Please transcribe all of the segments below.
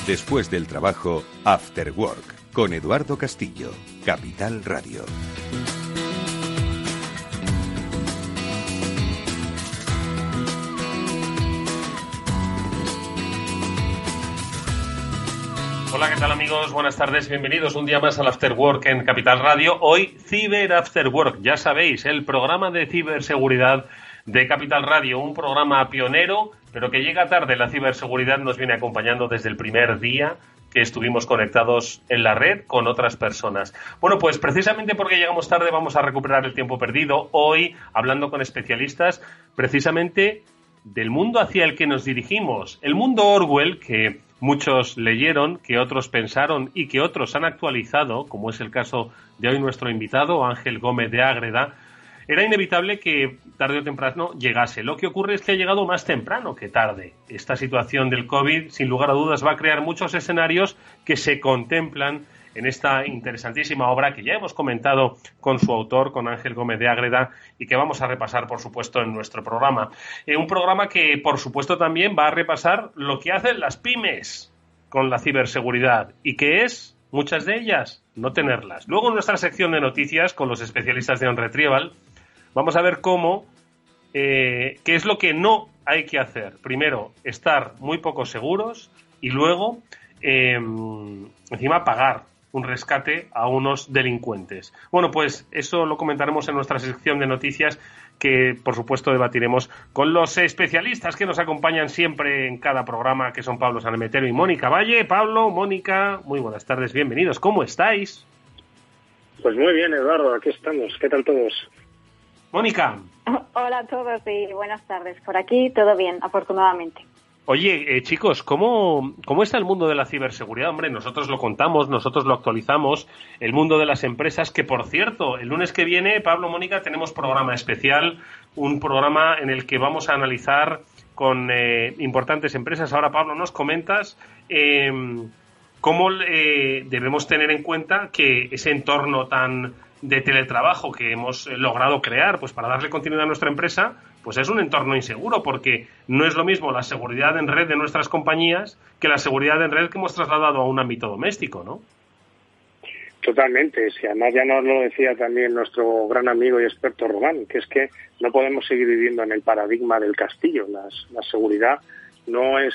Después del trabajo, After Work, con Eduardo Castillo, Capital Radio. Hola, ¿qué tal amigos? Buenas tardes, bienvenidos un día más al After Work en Capital Radio. Hoy, Cyber After Work, ya sabéis, el programa de ciberseguridad de Capital Radio, un programa pionero, pero que llega tarde. La ciberseguridad nos viene acompañando desde el primer día que estuvimos conectados en la red con otras personas. Bueno, pues precisamente porque llegamos tarde vamos a recuperar el tiempo perdido. Hoy, hablando con especialistas, precisamente del mundo hacia el que nos dirigimos. El mundo Orwell, que muchos leyeron, que otros pensaron y que otros han actualizado, como es el caso de hoy nuestro invitado, Ángel Gómez de Ágreda. Era inevitable que tarde o temprano llegase. Lo que ocurre es que ha llegado más temprano que tarde. Esta situación del COVID, sin lugar a dudas, va a crear muchos escenarios que se contemplan en esta interesantísima obra que ya hemos comentado con su autor, con Ángel Gómez de Ágreda, y que vamos a repasar, por supuesto, en nuestro programa. Un programa que, por supuesto, también va a repasar lo que hacen las pymes con la ciberseguridad y que es, muchas de ellas, no tenerlas. Luego, en nuestra sección de noticias con los especialistas de OnRetrieval, vamos a ver qué es lo que no hay que hacer. Primero, estar muy poco seguros y luego, encima, pagar un rescate a unos delincuentes. Bueno, pues eso lo comentaremos en nuestra sección de noticias que, por supuesto, debatiremos con los especialistas que nos acompañan siempre en cada programa, que son Pablo Sanemeterio y Mónica Valle. Pablo, Mónica, muy buenas tardes, bienvenidos. ¿Cómo estáis? Pues muy bien, Eduardo, aquí estamos. ¿Qué tal todos? Mónica. Hola a todos y buenas tardes. Por aquí todo bien, afortunadamente. Oye, chicos, ¿cómo está el mundo de la ciberseguridad? Hombre, nosotros lo contamos, nosotros lo actualizamos, el mundo de las empresas, que por cierto, el lunes que viene, Pablo, Mónica, tenemos programa especial, un programa en el que vamos a analizar con importantes empresas. Ahora, Pablo, nos comentas cómo debemos tener en cuenta que ese entorno tan de teletrabajo que hemos logrado crear, pues para darle continuidad a nuestra empresa, pues es un entorno inseguro, porque no es lo mismo la seguridad en red de nuestras compañías que la seguridad en red que hemos trasladado a un ámbito doméstico, ¿no? Totalmente, si además ya nos lo decía también nuestro gran amigo y experto Román, que es que no podemos seguir viviendo en el paradigma del castillo. La seguridad no es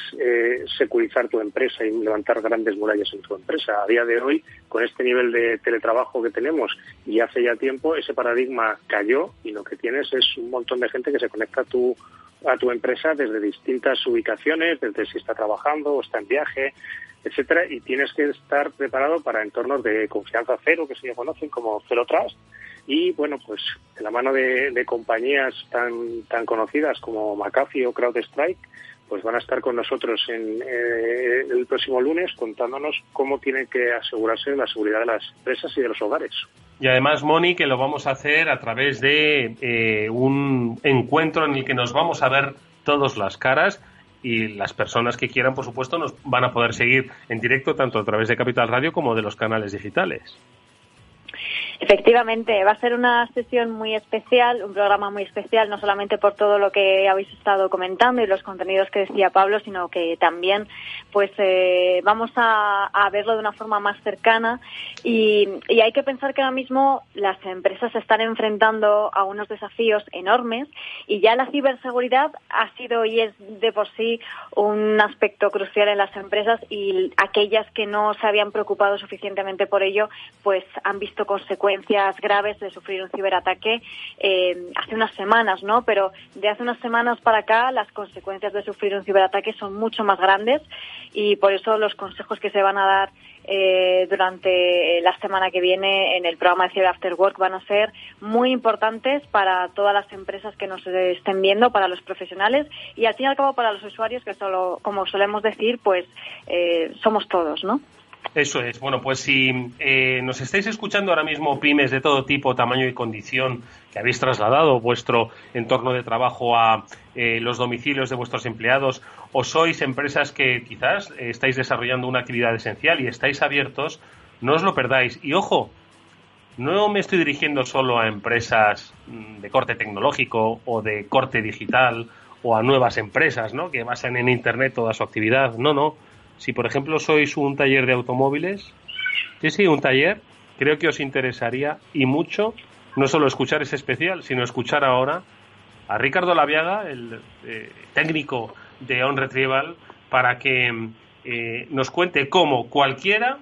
securizar tu empresa y levantar grandes murallas en tu empresa. A día de hoy, con este nivel de teletrabajo que tenemos y hace ya tiempo, ese paradigma cayó y lo que tienes es un montón de gente que se conecta a tu empresa desde distintas ubicaciones, desde si está trabajando o está en viaje, etcétera, y tienes que estar preparado para entornos de confianza cero, que se ya conocen como Zero Trust. Y bueno, pues de la mano de compañías tan conocidas como McAfee o CrowdStrike, pues van a estar con nosotros el próximo lunes contándonos cómo tiene que asegurarse la seguridad de las empresas y de los hogares. Y además, Moni, que lo vamos a hacer a través de un encuentro en el que nos vamos a ver todas las caras y las personas que quieran, por supuesto, nos van a poder seguir en directo tanto a través de Capital Radio como de los canales digitales. Efectivamente, va a ser una sesión muy especial, un programa muy especial, no solamente por todo lo que habéis estado comentando y los contenidos que decía Pablo, sino que también pues vamos a verlo de una forma más cercana y hay que pensar que ahora mismo las empresas se están enfrentando a unos desafíos enormes y ya la ciberseguridad ha sido y es de por sí un aspecto crucial en las empresas y aquellas que no se habían preocupado suficientemente por ello pues han visto consecuencias graves de sufrir un ciberataque hace unas semanas, ¿no? Pero de hace unas semanas para acá las consecuencias de sufrir un ciberataque son mucho más grandes y por eso los consejos que se van a dar durante la semana que viene en el programa de Cyber After Work van a ser muy importantes para todas las empresas que nos estén viendo, para los profesionales y al fin y al cabo para los usuarios que solo, como solemos decir, pues somos todos, ¿no? Eso es. Bueno, pues si nos estáis escuchando ahora mismo pymes de todo tipo, tamaño y condición, que habéis trasladado vuestro entorno de trabajo a los domicilios de vuestros empleados, o sois empresas que quizás estáis desarrollando una actividad esencial y estáis abiertos, no os lo perdáis. Y ojo, no me estoy dirigiendo solo a empresas de corte tecnológico o de corte digital o a nuevas empresas, ¿no?, que basan en Internet toda su actividad. No. si por ejemplo sois un taller de automóviles, sí, un taller, creo que os interesaría y mucho no solo escuchar ese especial, sino escuchar ahora a Ricardo Laviaga, el técnico de On Retrieval, para que nos cuente cómo cualquiera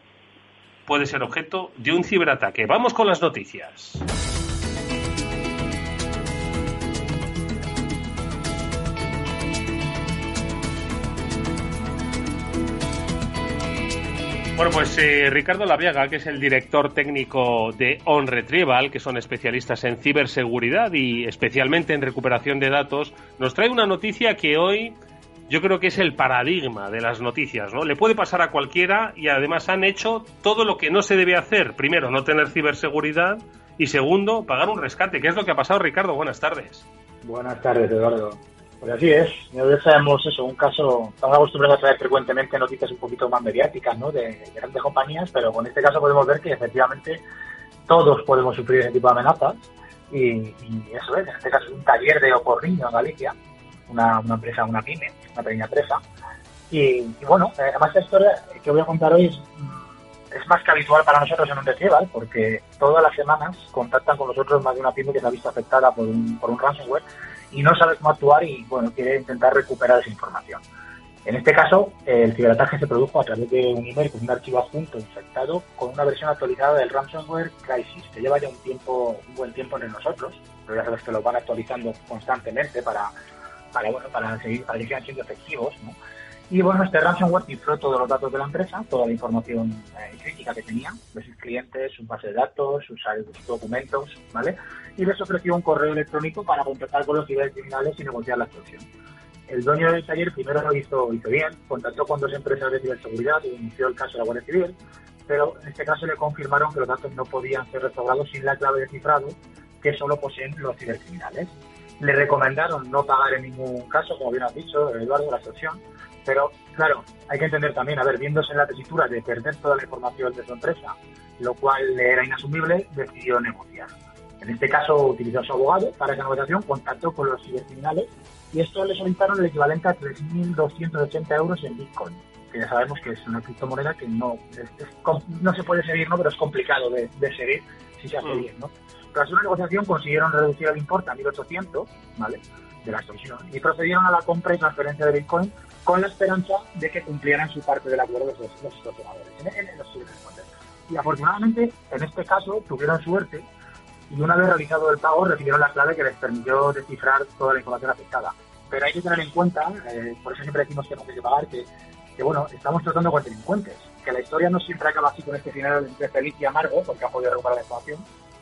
puede ser objeto de un ciberataque. Vamos con las noticias. Bueno, pues Ricardo Laviaga, que es el director técnico de On Retrieval, que son especialistas en ciberseguridad y especialmente en recuperación de datos, nos trae una noticia que hoy yo creo que es el paradigma de las noticias, ¿no? Le puede pasar a cualquiera y además han hecho todo lo que no se debe hacer. Primero, no tener ciberseguridad y segundo, pagar un rescate. ¿Qué es lo que ha pasado, Ricardo? Buenas tardes. Buenas tardes, Eduardo. Pues así es, ya sabemos eso, un caso, estamos acostumbrados a traer frecuentemente noticias un poquito más mediáticas, ¿no?, de grandes compañías, pero con este caso podemos ver que efectivamente todos podemos sufrir ese tipo de amenazas y eso es, en este caso es un taller de Oporriño en Galicia, una empresa, una pyme, una pequeña empresa, y bueno, además esta historia que voy a contar hoy es más que habitual para nosotros en On Retrieval, porque todas las semanas contactan con nosotros más de una pyme que se ha visto afectada por un ransomware y no sabe cómo actuar y, bueno, quiere intentar recuperar esa información. En este caso, el ciberataque se produjo a través de un email con un archivo adjunto infectado con una versión actualizada del ransomware Crysis, que lleva ya un buen tiempo entre nosotros, pero ya sabes que lo van actualizando constantemente para que sigan siendo efectivos, ¿no? Y bueno, este ransomware cifró todos los datos de la empresa, toda la información crítica que tenía, de sus clientes, sus bases de datos, sus documentos, ¿vale? Y les ofreció un correo electrónico para contactar con los cibercriminales y negociar la extorsión. El dueño del taller primero lo hizo bien, contactó con 2 empresas de ciberseguridad y inició el caso de la Guardia Civil, pero en este caso le confirmaron que los datos no podían ser restaurados sin la clave de cifrado que solo poseen los cibercriminales. Le recomendaron no pagar en ningún caso, como bien has dicho, Eduardo, la extorsión. Pero, claro, hay que entender también, viéndose en la tesitura de perder toda la información de su empresa, lo cual le era inasumible, decidió negociar. En este caso, utilizó a su abogado para esa negociación, contactó con los cibercriminales y esto le solicitaron el equivalente a 3.280 euros en Bitcoin, que ya sabemos que es una criptomoneda que no se puede seguir, ¿no?, pero es complicado de seguir si se hace bien, ¿no? Tras una negociación consiguieron reducir el importe a 1.800, ¿vale?, de la extorsión y procedieron a la compra y transferencia de Bitcoin con la esperanza de que cumplieran su parte del acuerdo los extorsionadores en los ciberdelincuentes. Y afortunadamente, en este caso, tuvieron suerte y una vez realizado el pago recibieron la clave que les permitió descifrar toda la información afectada. Pero hay que tener en cuenta, por eso siempre decimos que no hay que pagar, que bueno, estamos tratando con delincuentes, que la historia no siempre acaba así con este final de feliz y amargo, porque han podido recuperar la información,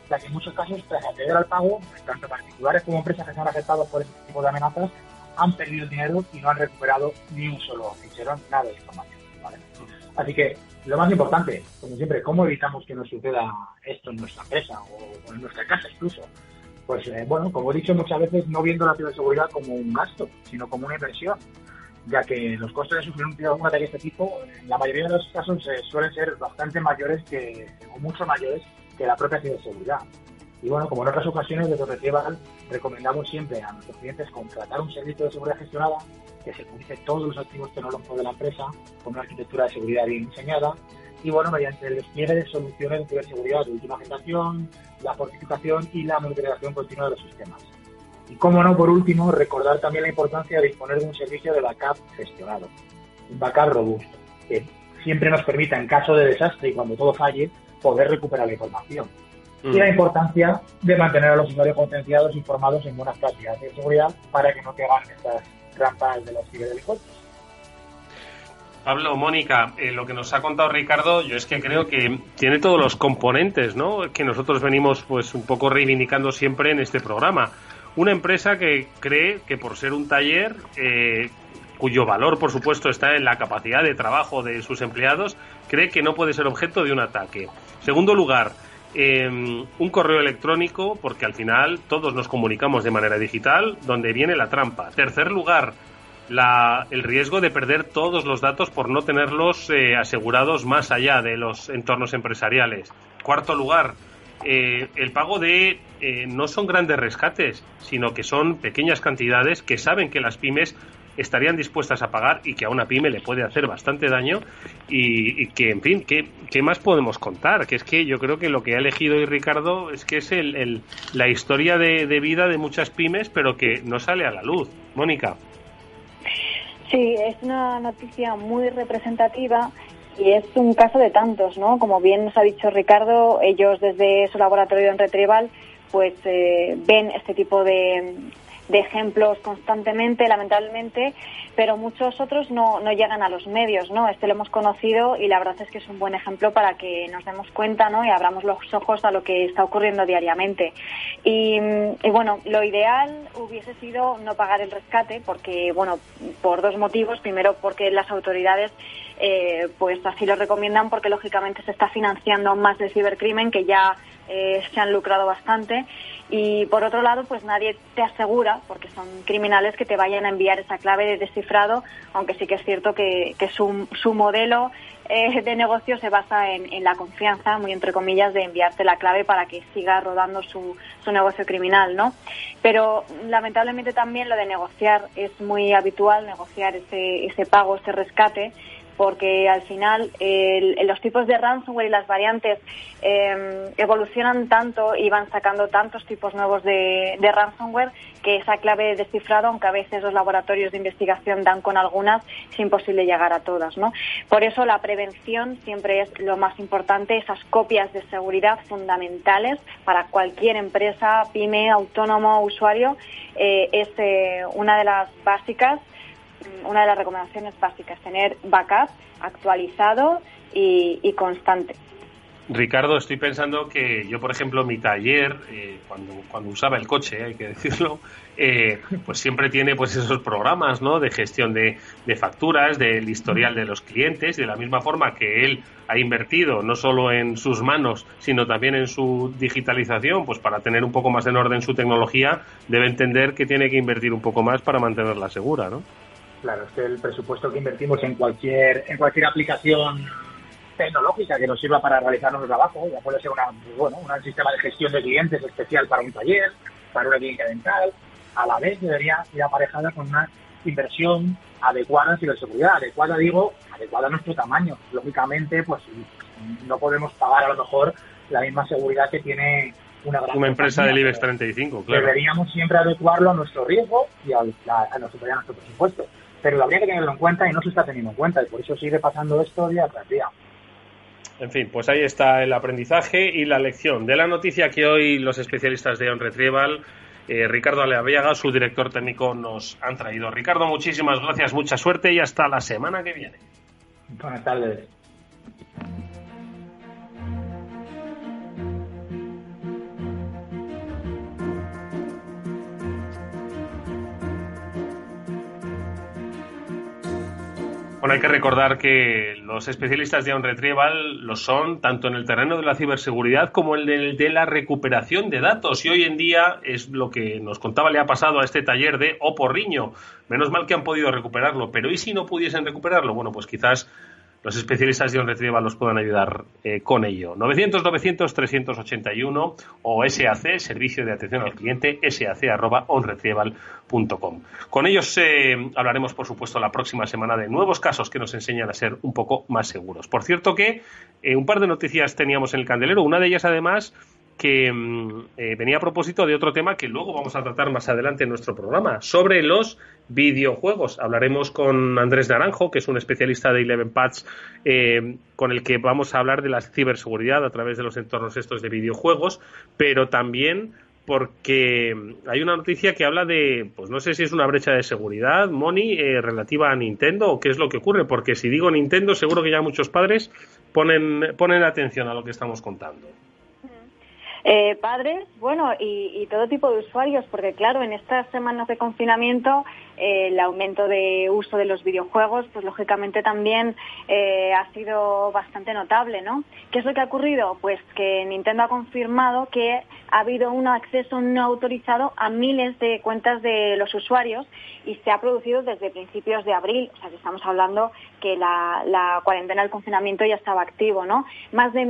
ya que en muchos casos, tras acceder al pago, tanto particulares como empresas que se han afectado por este tipo de amenazas, han perdido dinero y no han recuperado ni un solo fichero, nada de información, ¿vale? Así que, lo más importante, como siempre, ¿cómo evitamos que nos suceda esto en nuestra empresa o en nuestra casa incluso? Pues, bueno, como he dicho muchas veces, no viendo la ciberseguridad como un gasto, sino como una inversión, ya que los costes de sufrir un ataque de este tipo, en la mayoría de los casos, suelen ser bastante mayores o mucho mayores que la propia ciberseguridad. Y bueno, como en otras ocasiones, desde On Retrieval recomendamos siempre a nuestros clientes contratar un servicio de seguridad gestionada que securice todos los activos tecnológicos de la empresa con una arquitectura de seguridad bien diseñada y bueno, mediante el despliegue de soluciones de ciberseguridad de última generación, la fortificación y la monitorización continua de los sistemas. Y como no, por último, recordar también la importancia de disponer de un servicio de backup gestionado, un backup robusto, que siempre nos permita, en caso de desastre y cuando todo falle, poder recuperar la información. Y la importancia de mantener a los usuarios concienciados e informados en buenas prácticas de seguridad para que no te hagan estas trampas de los ciberdelincuentes. Pablo, Mónica, lo que nos ha contado Ricardo, yo es que creo que tiene todos los componentes, ¿no?, que nosotros venimos pues un poco reivindicando siempre en este programa. Una empresa que cree que por ser un taller, cuyo valor, por supuesto, está en la capacidad de trabajo de sus empleados, cree que no puede ser objeto de un ataque. Segundo lugar, un correo electrónico, porque al final todos nos comunicamos de manera digital, donde viene la trampa. Tercer lugar, el riesgo de perder todos los datos por no tenerlos asegurados más allá de los entornos empresariales. Cuarto lugar, el pago de no son grandes rescates, sino que son pequeñas cantidades que saben que las pymes estarían dispuestas a pagar y que a una pyme le puede hacer bastante daño y que, en fin, ¿qué más podemos contar? Que es que yo creo que lo que ha elegido hoy Ricardo es que es la historia de vida de muchas pymes, pero que no sale a la luz. Mónica. Sí, es una noticia muy representativa y es un caso de tantos, ¿no? Como bien nos ha dicho Ricardo, ellos desde su laboratorio en Retrieval pues ven este tipo de ejemplos constantemente, lamentablemente, pero muchos otros no llegan a los medios, ¿no? Este lo hemos conocido y la verdad es que es un buen ejemplo para que nos demos cuenta, ¿no? Y abramos los ojos a lo que está ocurriendo diariamente. Y bueno, lo ideal hubiese sido no pagar el rescate, porque, bueno, por dos motivos. Primero, porque las autoridades pues así lo recomiendan, porque lógicamente se está financiando más el cibercrimen, que ya se han lucrado bastante, y por otro lado pues nadie te asegura, porque son criminales, que te vayan a enviar esa clave de descifrado, aunque sí que es cierto que su modelo de negocio se basa en la confianza, muy entre comillas, de enviarte la clave para que siga rodando su negocio criminal, ¿no? Pero lamentablemente también lo de negociar es muy habitual, negociar ese pago, ese rescate, porque al final los tipos de ransomware y las variantes evolucionan tanto y van sacando tantos tipos nuevos de ransomware, que esa clave de descifrado, aunque a veces los laboratorios de investigación dan con algunas, es imposible llegar a todas, ¿no? Por eso la prevención siempre es lo más importante, esas copias de seguridad fundamentales para cualquier empresa, pyme, autónomo, usuario, es una de las básicas. Una de las recomendaciones básicas, tener backup actualizado y constante. Ricardo, estoy pensando que yo, por ejemplo, mi taller, cuando usaba el coche, hay que decirlo, pues siempre tiene pues esos programas, ¿no?, de gestión de facturas, del historial de los clientes. De la misma forma que él ha invertido no solo en sus manos, sino también en su digitalización, pues para tener un poco más en orden su tecnología, debe entender que tiene que invertir un poco más para mantenerla segura, ¿no? Claro, es que el presupuesto que invertimos en cualquier aplicación tecnológica que nos sirva para realizar nuestro trabajo, ya puede ser un sistema de gestión de clientes especial para un taller, para una clínica dental, a la vez debería ir aparejada con una inversión adecuada en ciberseguridad. Adecuada a nuestro tamaño. Lógicamente, pues no podemos pagar a lo mejor la misma seguridad que tiene una empresa del IBEX 35, claro. Deberíamos siempre adecuarlo a nuestro riesgo y a nuestro presupuesto. Pero habría que tenerlo en cuenta y no se está teniendo en cuenta, y por eso sigue pasando esto día tras día. En fin, pues ahí está el aprendizaje y la lección de la noticia que hoy los especialistas de OnRetrieval, Ricardo Aleaviaga, su director técnico, nos han traído. Ricardo, muchísimas gracias, mucha suerte y hasta la semana que viene. Buenas tardes. Bueno, hay que recordar que los especialistas de OnRetrieval lo son tanto en el terreno de la ciberseguridad como en el de la recuperación de datos. Y hoy en día es lo que nos contaba, le ha pasado a este taller de Oporriño. Menos mal que han podido recuperarlo, pero ¿y si no pudiesen recuperarlo? Bueno, pues quizás los especialistas de OnRetrieval los puedan ayudar con ello. 900-900-381 o SAC, Servicio de Atención al Cliente, sac@onretrieval.com. Con ellos hablaremos, por supuesto, la próxima semana de nuevos casos que nos enseñan a ser un poco más seguros. Por cierto que un par de noticias teníamos en el candelero, una de ellas además que venía a propósito de otro tema que luego vamos a tratar más adelante en nuestro programa, sobre los videojuegos. Hablaremos con Andrés Naranjo, que es un especialista de 11pads, con el que vamos a hablar de la ciberseguridad a través de los entornos estos de videojuegos, pero también porque hay una noticia que habla de, pues no sé si es una brecha de seguridad, Moni, relativa a Nintendo, o qué es lo que ocurre, porque si digo Nintendo seguro que ya muchos padres ponen atención a lo que estamos contando. Padres, bueno, y todo tipo de usuarios, porque claro, en estas semanas de confinamiento el aumento de uso de los videojuegos, pues lógicamente también ha sido bastante notable, ¿no? ¿Qué es lo que ha ocurrido? Pues que Nintendo ha confirmado que ha habido un acceso no autorizado a miles de cuentas de los usuarios y se ha producido desde principios de abril, o sea que estamos hablando que la cuarentena, el confinamiento ya estaba activo, ¿no? Más de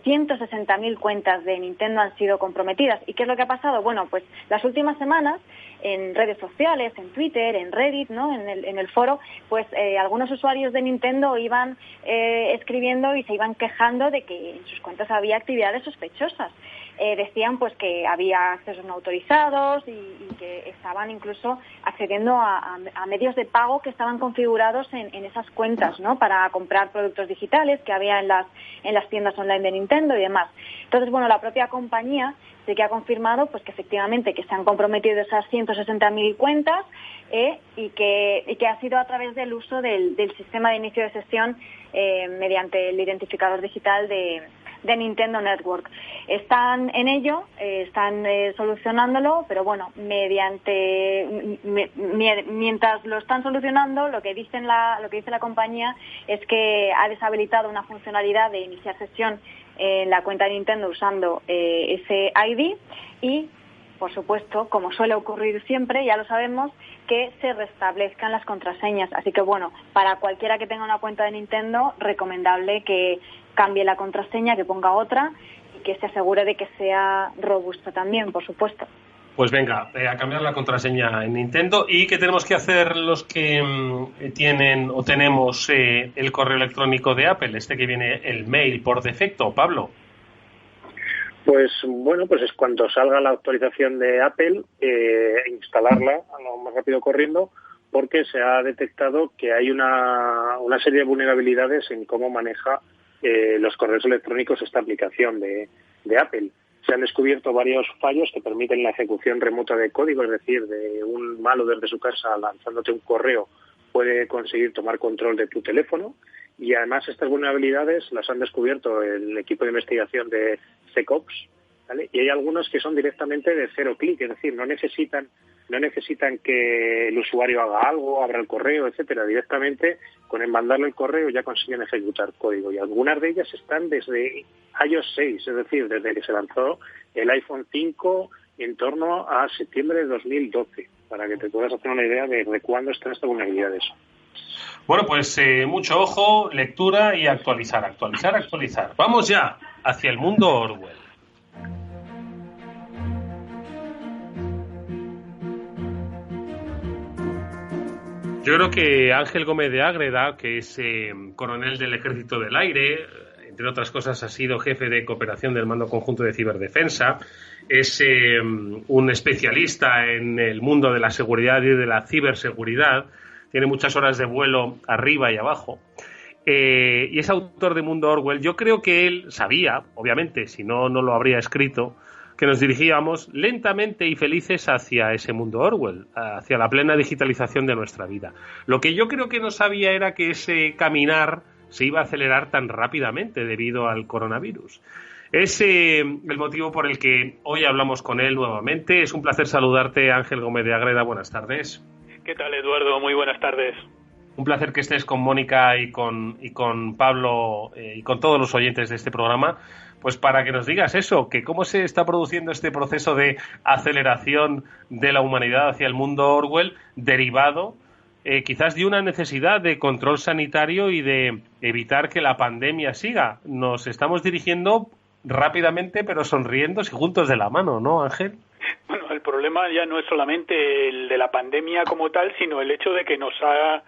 160.000 cuentas de Nintendo han sido comprometidas. ¿Y qué es lo que ha pasado? Bueno, pues las últimas semanas en redes sociales, en Twitter, en Reddit, ¿no? En el foro, pues algunos usuarios de Nintendo iban escribiendo y se iban quejando de que en sus cuentas había actividades sospechosas. Decían pues que había accesos no autorizados y que estaban incluso accediendo a medios de pago que estaban configurados en esas cuentas, ¿no? Para comprar productos digitales que había en las tiendas online de Nintendo y demás. Entonces, bueno, la propia compañía sí que ha confirmado pues que efectivamente que se han comprometido esas 160.000 cuentas y que ha sido a través del uso del sistema de inicio de sesión mediante el identificador digital de Nintendo Network. Están en ello, están solucionándolo, pero bueno, mientras lo están solucionando, lo que dice la compañía es que ha deshabilitado una funcionalidad de iniciar sesión en la cuenta de Nintendo usando ese ID y, por supuesto, como suele ocurrir siempre, ya lo sabemos, que se restablezcan las contraseñas. Así que, bueno, para cualquiera que tenga una cuenta de Nintendo, recomendable que cambie la contraseña, que ponga otra y que se asegure de que sea robusta también, por supuesto. Pues venga, a cambiar la contraseña en Nintendo. ¿Y qué tenemos que hacer los que tienen o tenemos el correo electrónico de Apple, que viene el mail por defecto, Pablo? Pues bueno, pues es cuando salga la actualización de Apple, instalarla a lo más rápido corriendo, porque se ha detectado que hay una serie de vulnerabilidades en cómo maneja los correos electrónicos esta aplicación de Apple. Se han descubierto varios fallos que permiten la ejecución remota de código, es decir, de un malo desde su casa lanzándote un correo puede conseguir tomar control de tu teléfono, y además estas vulnerabilidades las han descubierto el equipo de investigación de SecOps, ¿vale? Y hay algunos que son directamente de cero clic, es decir, no necesitan que el usuario haga algo, abra el correo, etcétera. Directamente, con el mandarle el correo ya consiguen ejecutar código. Y algunas de ellas están desde iOS 6, es decir, desde que se lanzó el iPhone 5 en torno a septiembre de 2012, para que te puedas hacer una idea de cuándo están estas vulnerabilidades. Bueno, pues mucho ojo, lectura y actualizar. Vamos ya hacia el mundo Orwell. Yo creo que Ángel Gómez de Ágreda, que es coronel del Ejército del Aire, entre otras cosas ha sido jefe de cooperación del Mando Conjunto de Ciberdefensa, es un especialista en el mundo de la seguridad y de la ciberseguridad, tiene muchas horas de vuelo arriba y abajo, y es autor de Mundo Orwell. Yo creo que él sabía, obviamente, si no, no lo habría escrito, que nos dirigíamos lentamente y felices hacia ese mundo Orwell, hacia la plena digitalización de nuestra vida. Lo que yo creo que no sabía era que ese caminar se iba a acelerar tan rápidamente debido al coronavirus. Es el motivo por el que hoy hablamos con él nuevamente. Es un placer saludarte, Ángel Gómez de Ágreda. Buenas tardes. ¿Qué tal, Eduardo? Muy buenas tardes. Un placer que estés con Mónica y con Pablo y con todos los oyentes de este programa, pues para que nos digas eso, que cómo se está produciendo este proceso de aceleración de la humanidad hacia el mundo Orwell, derivado quizás de una necesidad de control sanitario y de evitar que la pandemia siga. Nos estamos dirigiendo rápidamente, pero sonriendo y juntos de la mano, ¿no, Ángel? Bueno, el problema ya no es solamente el de la pandemia como tal, sino el hecho de que nos ha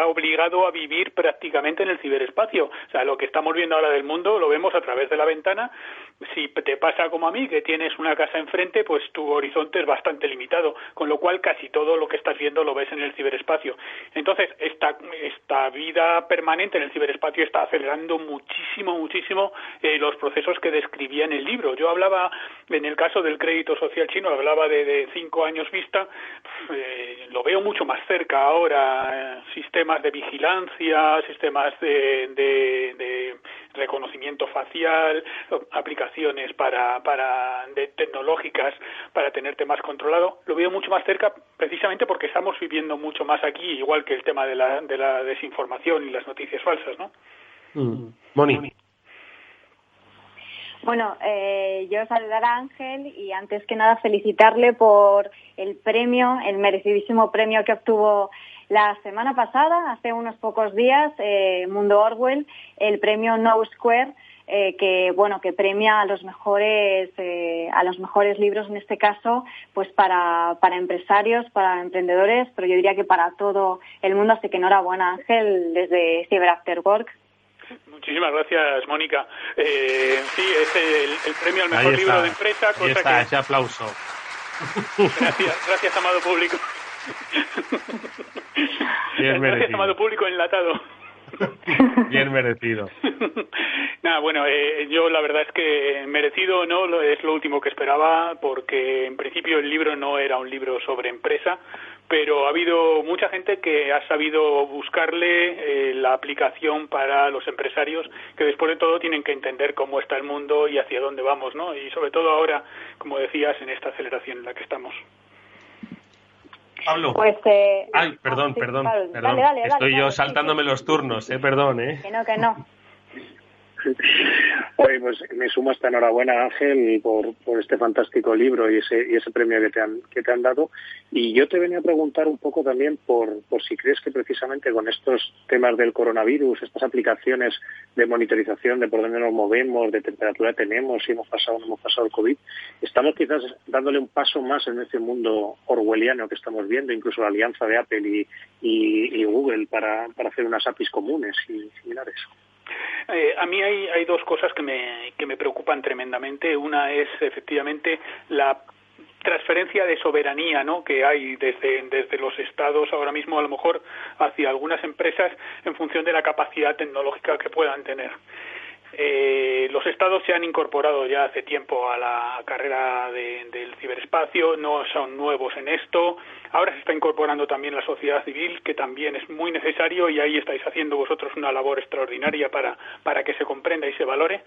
obligado a vivir prácticamente en el ciberespacio. O sea, lo que estamos viendo ahora del mundo lo vemos a través de la ventana. Si te pasa como a mí, que tienes una casa enfrente, pues tu horizonte es bastante limitado, con lo cual casi todo lo que estás viendo lo ves en el ciberespacio. Entonces, esta vida permanente en el ciberespacio está acelerando muchísimo los procesos que describía en el libro. Yo hablaba, en el caso del crédito social chino, hablaba de 5 años vista, lo veo mucho más cerca ahora, sistemas de vigilancia, sistemas de reconocimiento facial, aplicaciones tecnológicas para tenerte más controlado, lo veo mucho más cerca precisamente porque estamos viviendo mucho más aquí, igual que el tema de la desinformación y las noticias falsas, ¿no? Moni. Bueno, yo saludar a Ángel y antes que nada felicitarle por el merecidísimo premio que obtuvo la semana pasada, hace unos pocos días, Mundo Orwell, el premio No Square, que premia a los mejores libros, en este caso, pues para empresarios, para emprendedores, pero yo diría que para todo el mundo. Así que enhorabuena, Ángel, desde Cyber After Work. Muchísimas gracias, Mónica. Sí, es el premio al mejor libro de empresa. Ahí está, ese aplauso. Gracias, amado público. Bien merecido. Gracias, amado público enlatado. Bien merecido. Nada, bueno, yo la verdad es que merecido no es lo último que esperaba, porque en principio el libro no era un libro sobre empresa, pero ha habido mucha gente que ha sabido buscarle la aplicación para los empresarios, que después de todo tienen que entender cómo está el mundo y hacia dónde vamos, ¿no? Y sobre todo ahora, como decías, en esta aceleración en la que estamos. Pablo. Pues, Ay, perdón. Dale, estoy yo saltándome los turnos, perdón. Que no. Oye, pues me sumo a esta enhorabuena, Ángel, por este fantástico libro y ese premio que te han dado. Y yo te venía a preguntar un poco también por si crees que precisamente con estos temas del coronavirus, estas aplicaciones de monitorización de por dónde nos movemos, de temperatura tenemos, si hemos pasado o no hemos pasado el COVID, estamos quizás dándole un paso más en ese mundo orwelliano que estamos viendo, incluso la alianza de Apple y Google para hacer unas APIs comunes y similares. A mí hay dos cosas que me preocupan tremendamente. Una es efectivamente la transferencia de soberanía, ¿no?, que hay desde los estados ahora mismo, a lo mejor hacia algunas empresas en función de la capacidad tecnológica que puedan tener. Los estados se han incorporado ya hace tiempo a la carrera del ciberespacio, no son nuevos en esto. Ahora se está incorporando también la sociedad civil, que también es muy necesario, y ahí estáis haciendo vosotros una labor extraordinaria para que se comprenda y se valore.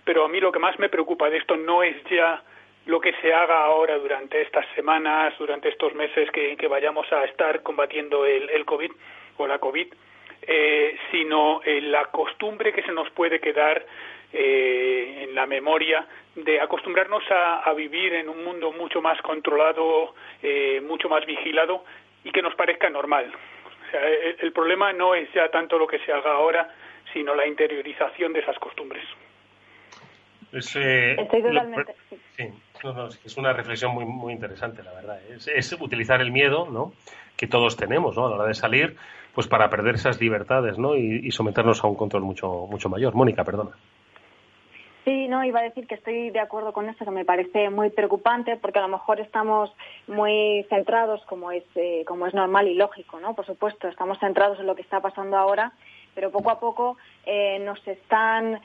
Pero a mí lo que más me preocupa de esto no es ya lo que se haga ahora durante estas semanas, durante estos meses que vayamos a estar combatiendo el COVID o la COVID, sino la costumbre que se nos puede quedar en la memoria de acostumbrarnos a vivir en un mundo mucho más controlado, mucho más vigilado, y que nos parezca normal. O sea, el problema no es ya tanto lo que se haga ahora, sino la interiorización de esas costumbres. Estoy totalmente... Es una reflexión muy, muy interesante, la verdad. Es utilizar el miedo, ¿no?, que todos tenemos, ¿no?, a la hora de salir, pues para perder esas libertades, ¿no?, y someternos a un control mucho mayor. Mónica, perdona. Sí, no, iba a decir que estoy de acuerdo con eso, que me parece muy preocupante, porque a lo mejor estamos muy centrados, como es normal y lógico, ¿no? Por supuesto, estamos centrados en lo que está pasando ahora, pero poco a poco nos están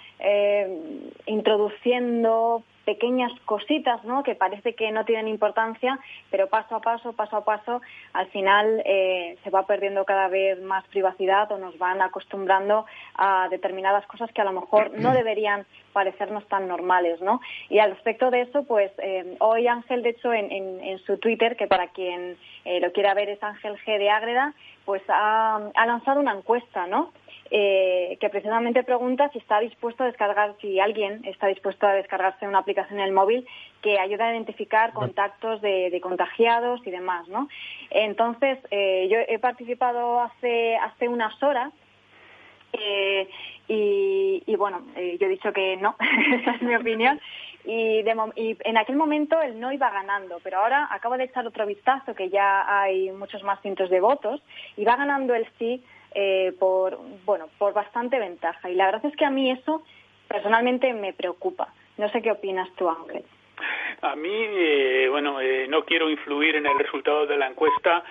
introduciendo pequeñas cositas, ¿no?, que parece que no tienen importancia, pero paso a paso, al final se va perdiendo cada vez más privacidad, o nos van acostumbrando a determinadas cosas que a lo mejor no deberían parecernos tan normales, ¿no? Y al respecto de eso, pues hoy Ángel, de hecho, en su Twitter, que para quien lo quiera ver es Ángel G. de Ágreda, pues ha lanzado una encuesta, ¿no?, que precisamente pregunta si alguien está dispuesto a descargarse una aplicación en el móvil que ayuda a identificar contactos de contagiados y demás, ¿no? Entonces, yo he participado hace unas horas y bueno, yo he dicho que no, esa es mi opinión. Y en aquel momento el no iba ganando, pero ahora acabo de echar otro vistazo, que ya hay muchos más cientos de votos, y va ganando el sí por bastante ventaja. Y la verdad es que a mí eso personalmente me preocupa. No sé qué opinas tú, Ángel. A mí, no quiero influir en el resultado de la encuesta,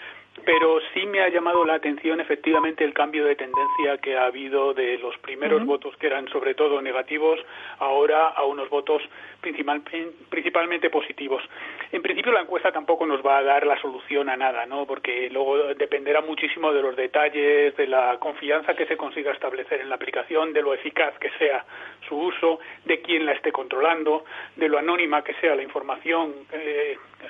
pero sí me ha llamado la atención efectivamente el cambio de tendencia que ha habido de los primeros votos, que eran sobre todo negativos, ahora a unos votos principalmente positivos. En principio la encuesta tampoco nos va a dar la solución a nada, ¿no?, porque luego dependerá muchísimo de los detalles, de la confianza que se consiga establecer en la aplicación, de lo eficaz que sea su uso, de quién la esté controlando, de lo anónima que sea la información.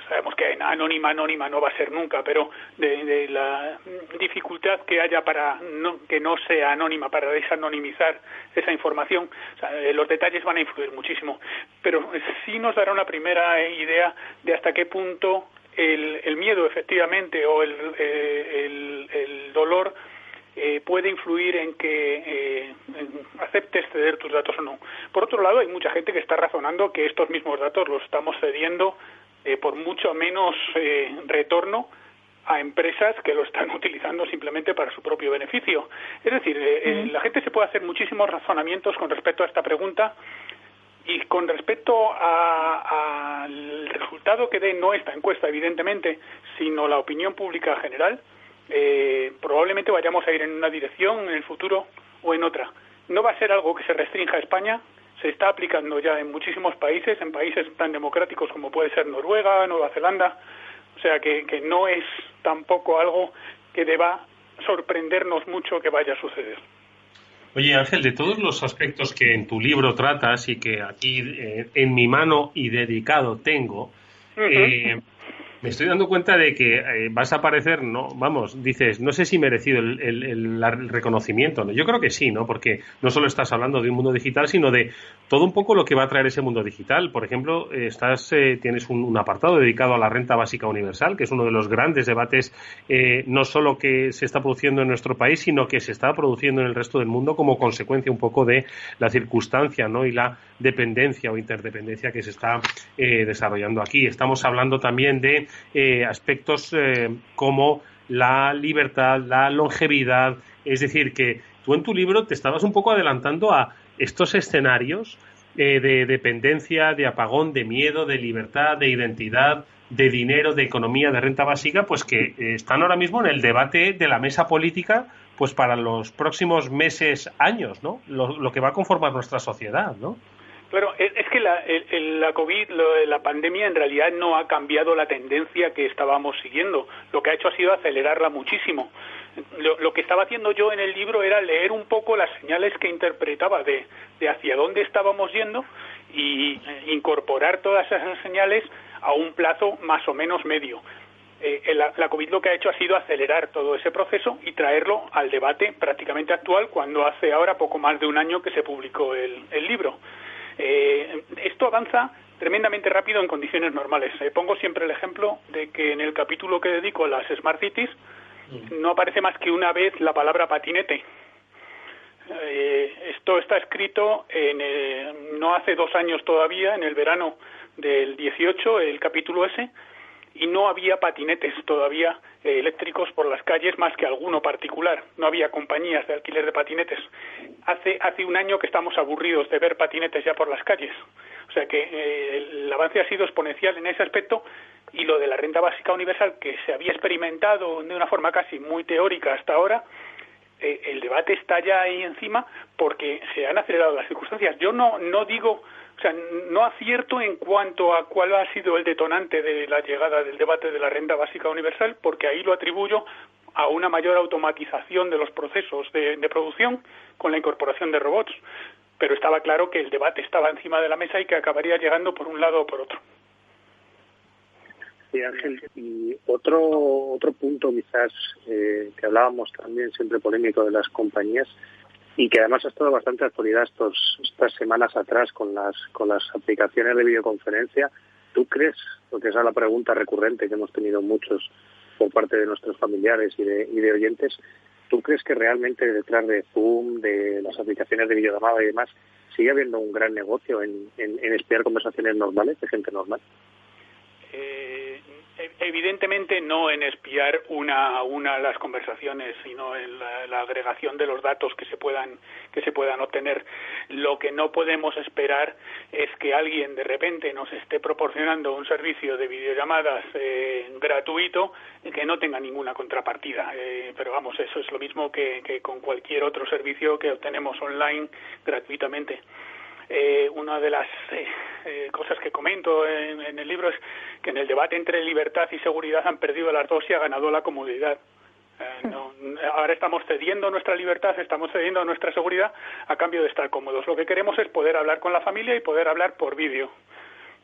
Sabemos que anónima no va a ser nunca, pero de la dificultad que haya para que no sea anónima, para desanonimizar esa información. O sea, los detalles van a influir muchísimo, pero sí nos dará una primera idea de hasta qué punto el miedo, efectivamente, o el dolor puede influir en que aceptes ceder tus datos o no. Por otro lado, hay mucha gente que está razonando que estos mismos datos los estamos cediendo por mucho menos retorno a empresas que lo están utilizando simplemente para su propio beneficio. Es decir, la gente se puede hacer muchísimos razonamientos con respecto a esta pregunta, y con respecto al resultado que dé no esta encuesta, evidentemente, sino la opinión pública general, probablemente vayamos a ir en una dirección en el futuro o en otra. No va a ser algo que se restrinja a España, se está aplicando ya en muchísimos países, en países tan democráticos como puede ser Noruega, Nueva Zelanda, o sea que no es tampoco algo que deba sorprendernos mucho que vaya a suceder. Oye, Ángel, de todos los aspectos que en tu libro tratas y que aquí en mi mano y dedicado tengo, me estoy dando cuenta de que vas a parecer, no, vamos, dices, no sé si merecido el reconocimiento, ¿no? Yo creo que sí, ¿no? Porque no solo estás hablando de un mundo digital, sino de todo un poco lo que va a traer ese mundo digital. Por ejemplo, tienes un apartado dedicado a la renta básica universal, que es uno de los grandes debates, no solo que se está produciendo en nuestro país, sino que se está produciendo en el resto del mundo como consecuencia un poco de la circunstancia, ¿no? Y la dependencia o interdependencia que se está desarrollando aquí. Estamos hablando también de aspectos como la libertad, la longevidad, es decir, que tú en tu libro te estabas un poco adelantando a estos escenarios de dependencia, de apagón, de miedo, de libertad, de identidad, de dinero, de economía, de renta básica, pues que están ahora mismo en el debate de la mesa política, pues para los próximos meses, años, ¿no? Lo que va a conformar nuestra sociedad, ¿no? Claro, es que la COVID, la pandemia, en realidad no ha cambiado la tendencia que estábamos siguiendo. Lo que ha hecho ha sido acelerarla muchísimo. Lo que estaba haciendo yo en el libro era leer un poco las señales que interpretaba de hacia dónde estábamos yendo y incorporar todas esas señales a un plazo más o menos medio. La COVID lo que ha hecho ha sido acelerar todo ese proceso y traerlo al debate prácticamente actual, cuando hace ahora poco más de un año que se publicó el libro. Esto avanza tremendamente rápido en condiciones normales. Pongo siempre el ejemplo de que en el capítulo que dedico a las Smart Cities no aparece más que una vez la palabra patinete. Esto está escrito no hace 2 años todavía, en el verano del 18, el capítulo ese, y no había patinetes todavía eléctricos por las calles más que alguno particular. No había compañías de alquiler de patinetes. Hace un año que estamos aburridos de ver patinetes ya por las calles. O sea que el avance ha sido exponencial en ese aspecto, y lo de la renta básica universal, que se había experimentado de una forma casi muy teórica hasta ahora, el debate está ya ahí encima porque se han acelerado las circunstancias. Yo no digo... O sea, no acierto en cuanto a cuál ha sido el detonante de la llegada del debate de la renta básica universal, porque ahí lo atribuyo a una mayor automatización de los procesos de producción con la incorporación de robots. Pero estaba claro que el debate estaba encima de la mesa y que acabaría llegando por un lado o por otro. Sí, Ángel, y otro punto quizás que hablábamos también, siempre polémico, de las compañías, y que además ha estado bastante actualidad estas semanas atrás con las aplicaciones de videoconferencia. ¿Tú crees, porque esa es la pregunta recurrente que hemos tenido muchos por parte de nuestros familiares y de oyentes, ¿tú crees que realmente detrás de Zoom, de las aplicaciones de videollamada y demás, sigue habiendo un gran negocio en espiar conversaciones normales de gente normal? Evidentemente no en espiar una a las conversaciones, sino en la agregación de los datos que se puedan obtener. Lo que no podemos esperar es que alguien de repente nos esté proporcionando un servicio de videollamadas gratuito que no tenga ninguna contrapartida. Pero vamos, eso es lo mismo que con cualquier otro servicio que obtenemos online gratuitamente. Una de las cosas que comento en el libro es que en el debate entre libertad y seguridad han perdido las dos y ha ganado la comodidad. Ahora estamos cediendo nuestra libertad, estamos cediendo nuestra seguridad a cambio de estar cómodos. Lo que queremos es poder hablar con la familia y poder hablar por vídeo.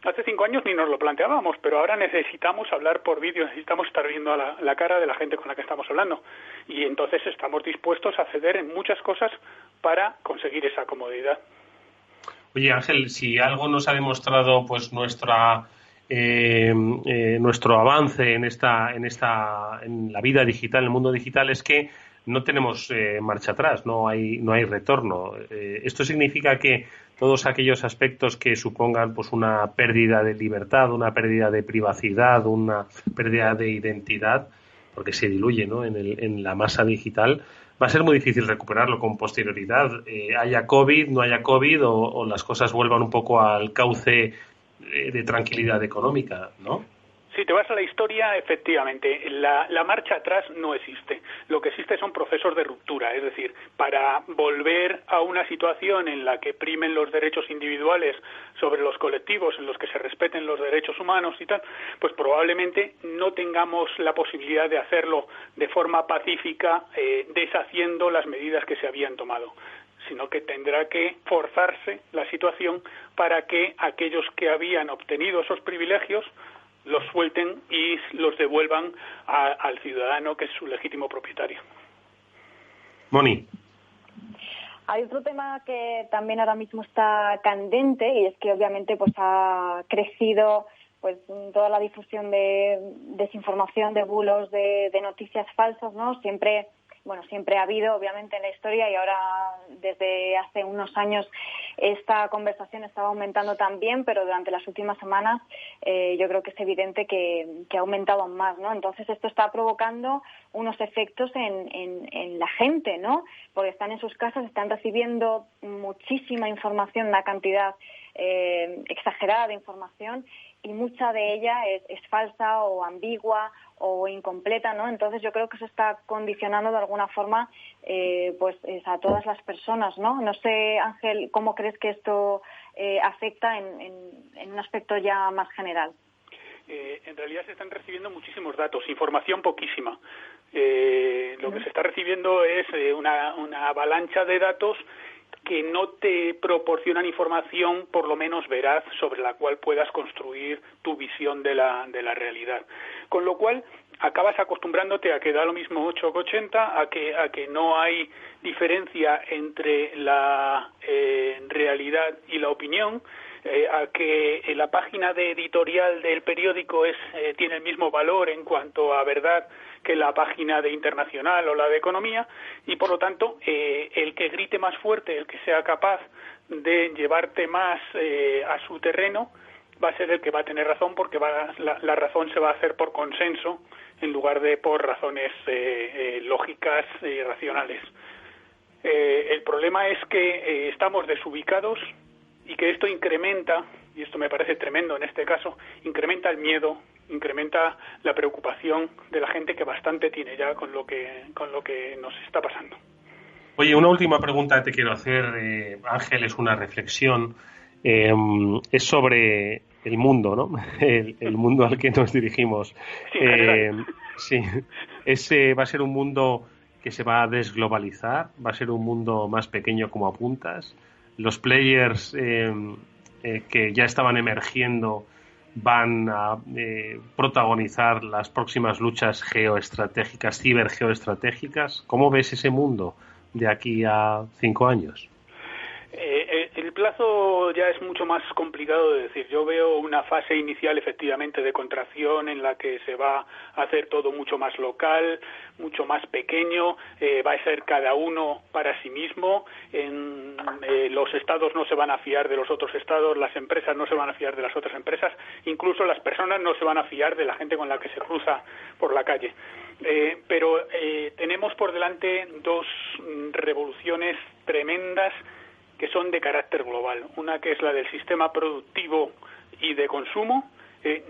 Hace 5 años ni nos lo planteábamos, pero ahora necesitamos hablar por vídeo, necesitamos estar viendo a la cara de la gente con la que estamos hablando. Y entonces estamos dispuestos a ceder en muchas cosas para conseguir esa comodidad. Oye, Ángel, si algo nos ha demostrado pues nuestra nuestro avance en la vida digital, en el mundo digital, es que no tenemos marcha atrás, no hay retorno. Esto significa que todos aquellos aspectos que supongan pues una pérdida de libertad, una pérdida de privacidad, una pérdida de identidad, porque se diluye, ¿no?, en la masa digital, va a ser muy difícil recuperarlo con posterioridad. Haya COVID, no haya COVID, o las cosas vuelvan un poco al cauce de tranquilidad económica, ¿no? Si te vas a la historia, efectivamente, la marcha atrás no existe. Lo que existe son procesos de ruptura, es decir, para volver a una situación en la que primen los derechos individuales sobre los colectivos, en los que se respeten los derechos humanos y tal, pues probablemente no tengamos la posibilidad de hacerlo de forma pacífica, deshaciendo las medidas que se habían tomado, sino que tendrá que forzarse la situación para que aquellos que habían obtenido esos privilegios los suelten y los devuelvan al ciudadano, que es su legítimo propietario. Moni. Hay otro tema que también ahora mismo está candente, y es que obviamente pues ha crecido pues toda la difusión de desinformación, de bulos, de noticias falsas, ¿no? Siempre ha habido, obviamente, en la historia, y ahora desde hace unos años esta conversación estaba aumentando también, pero durante las últimas semanas yo creo que es evidente que ha aumentado más, ¿no? Entonces esto está provocando unos efectos en la gente, ¿no? Porque están en sus casas, están recibiendo muchísima información, una cantidad exagerada de información, y mucha de ella es falsa o ambigua o incompleta, ¿no? Entonces yo creo que eso está condicionando de alguna forma pues a todas las personas, ¿no? No sé, Ángel, ¿cómo crees que esto afecta en un aspecto ya más general? En realidad se están recibiendo muchísimos datos, información poquísima. Lo que se está recibiendo es una avalancha de datos que no te proporcionan información por lo menos veraz sobre la cual puedas construir tu visión de la realidad. Con lo cual acabas acostumbrándote a que da lo mismo 8 que 80, a que no hay diferencia entre la realidad y la opinión, a que la página de editorial del periódico tiene el mismo valor en cuanto a verdad que la página de Internacional o la de Economía, y por lo tanto el que grite más fuerte, el que sea capaz de llevarte más a su terreno, va a ser el que va a tener razón, porque la razón se va a hacer por consenso en lugar de por razones lógicas y racionales. El problema es que estamos desubicados, y que esto incrementa, y esto me parece tremendo en este caso, incrementa el miedo, incrementa la preocupación de la gente, que bastante tiene ya con lo que nos está pasando. Oye, una última pregunta que te quiero hacer, Ángel, es una reflexión, es sobre el mundo, ¿no? El mundo al que nos dirigimos. Sí, ese va a ser un mundo que se va a desglobalizar, va a ser un mundo más pequeño, como apuntas. Los players que ya estaban emergiendo van a protagonizar las próximas luchas geoestratégicas, cibergeoestratégicas. ¿Cómo ves ese mundo de aquí a 5 años? El plazo ya es mucho más complicado de decir. Yo veo una fase inicial efectivamente de contracción en la que se va a hacer todo mucho más local, mucho más pequeño, va a ser cada uno para sí mismo. Los estados no se van a fiar de los otros estados, las empresas no se van a fiar de las otras empresas, incluso las personas no se van a fiar de la gente con la que se cruza por la calle. Pero tenemos por delante dos revoluciones tremendas que son de carácter global. Una que es la del sistema productivo y de consumo.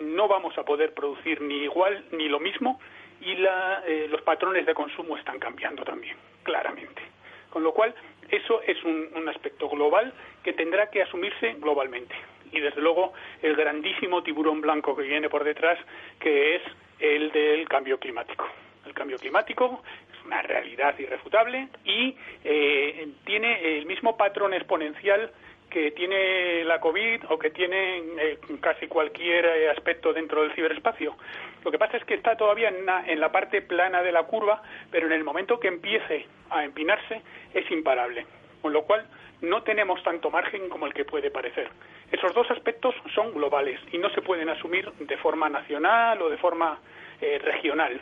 No vamos a poder producir ni igual ni lo mismo, y los patrones de consumo están cambiando también, claramente. Con lo cual, eso es un aspecto global que tendrá que asumirse globalmente. Y desde luego, el grandísimo tiburón blanco que viene por detrás, que es el del cambio climático. El cambio climático es una realidad irrefutable y tiene el mismo patrón exponencial que tiene la COVID o que tiene casi cualquier aspecto dentro del ciberespacio. Lo que pasa es que está todavía en la parte plana de la curva, pero en el momento que empiece a empinarse es imparable, con lo cual no tenemos tanto margen como el que puede parecer. Esos dos aspectos son son globales y no se pueden asumir de forma nacional o de forma regional.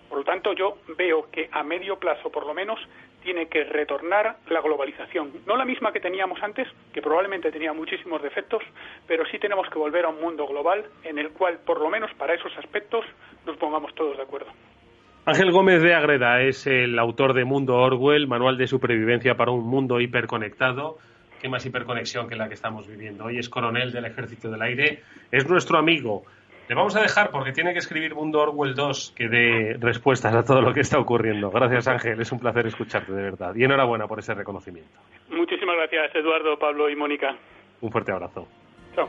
Por lo tanto, yo veo que a medio plazo, por lo menos, tiene que retornar la globalización. No la misma que teníamos antes, que probablemente tenía muchísimos defectos, pero sí tenemos que volver a un mundo global en el cual, por lo menos para esos aspectos, nos pongamos todos de acuerdo. Ángel Gómez de Agreda es el autor de Mundo Orwell, Manual de Supervivencia para un Mundo Hiperconectado. ¿Qué más hiperconexión que la que estamos viviendo? Hoy es coronel del Ejército del Aire, es nuestro amigo. Le vamos a dejar porque tiene que escribir Mundo Orwell 2 que dé respuestas a todo lo que está ocurriendo. Gracias, Ángel, es un placer escucharte, de verdad. Y enhorabuena por ese reconocimiento. Muchísimas gracias, Eduardo, Pablo y Mónica. Un fuerte abrazo. Chao.